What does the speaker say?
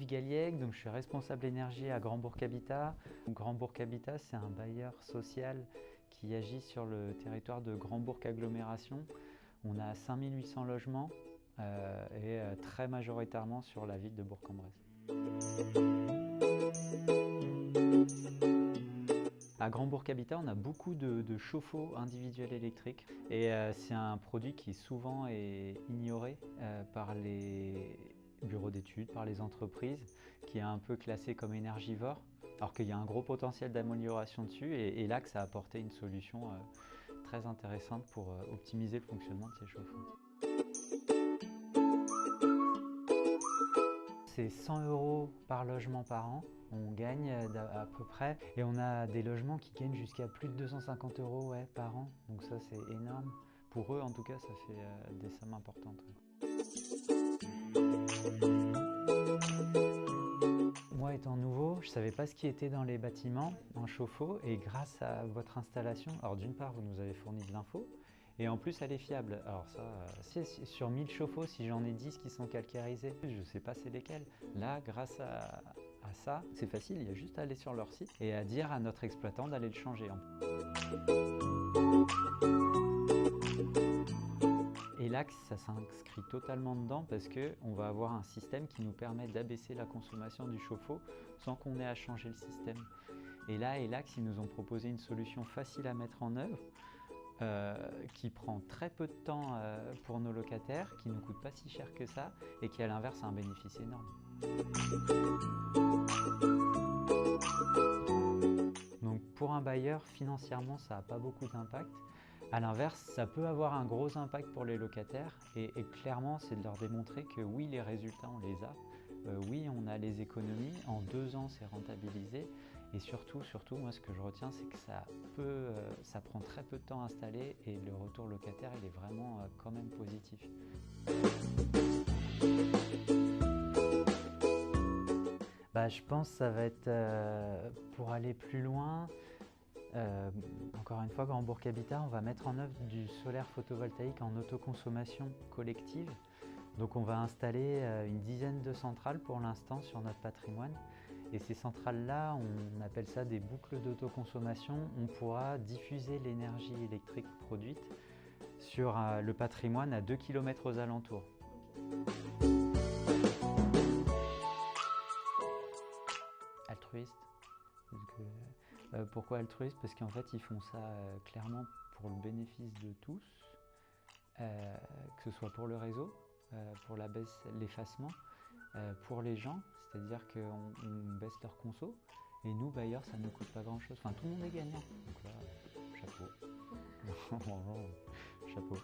David Galliec, donc je suis responsable énergie à Grand Bourg Habitat. Grand Bourg Habitat, c'est un bailleur social qui agit sur le territoire de Grand Bourg Agglomération. On a 5800 logements et très majoritairement sur la ville de Bourg-en-Bresse. À Grand Bourg Habitat, on a beaucoup de chauffe-eau individuels électriques et c'est un produit qui souvent est ignoré par les bureaux d'études, par les entreprises, qui est un peu classé comme énergivore, alors qu'il y a un gros potentiel d'amélioration dessus et là que ça a apporté une solution très intéressante pour optimiser le fonctionnement de ces chauffe-eau. C'est 100 € par logement par an, on gagne à peu près, et on a des logements qui gagnent jusqu'à plus de 250 € par an, donc ça c'est énorme. Pour eux en tout cas ça fait des sommes importantes. Moi étant nouveau, je ne savais pas ce qui était dans les bâtiments en chauffe-eau, et grâce à votre installation, alors d'une part vous nous avez fourni de l'info, et en plus elle est fiable. Alors ça, sur 1000 chauffe-eau, si j'en ai 10 qui sont calcarisés, je ne sais pas c'est lesquels. Là, grâce à ça, c'est facile, il y a juste à aller sur leur site et à dire à notre exploitant d'aller le changer. Et l'Axe, ça s'inscrit totalement dedans parce qu'on va avoir un système qui nous permet d'abaisser la consommation du chauffe-eau sans qu'on ait à changer le système. Et là, Elax, ils nous ont proposé une solution facile à mettre en œuvre, qui prend très peu de temps pour nos locataires, qui ne nous coûte pas si cher que ça et qui à l'inverse a un bénéfice énorme. Donc pour un bailleur, financièrement ça n'a pas beaucoup d'impact. A l'inverse, ça peut avoir un gros impact pour les locataires et clairement c'est de leur démontrer que oui, les résultats on les a, oui on a les économies, en 2 ans c'est rentabilisé et surtout moi ce que je retiens c'est que ça prend très peu de temps à installer et le retour locataire il est vraiment quand même positif. Je pense que ça va être pour aller plus loin. Encore une fois, Grand Bourg Habitat, on va mettre en œuvre du solaire photovoltaïque en autoconsommation collective. Donc on va installer une dizaine de centrales pour l'instant sur notre patrimoine. Et ces centrales-là, on appelle ça des boucles d'autoconsommation. On pourra diffuser l'énergie électrique produite sur le patrimoine à 2 km aux alentours. Altruiste. Pourquoi altruiste? Parce qu'en fait ils font ça clairement pour le bénéfice de tous, que ce soit pour le réseau, pour la baisse, l'effacement, pour les gens, c'est-à-dire qu'on baisse leur conso, et nous bailleurs ça ne nous coûte pas grand chose, enfin tout le monde est gagnant, donc là, chapeau. Chapeau.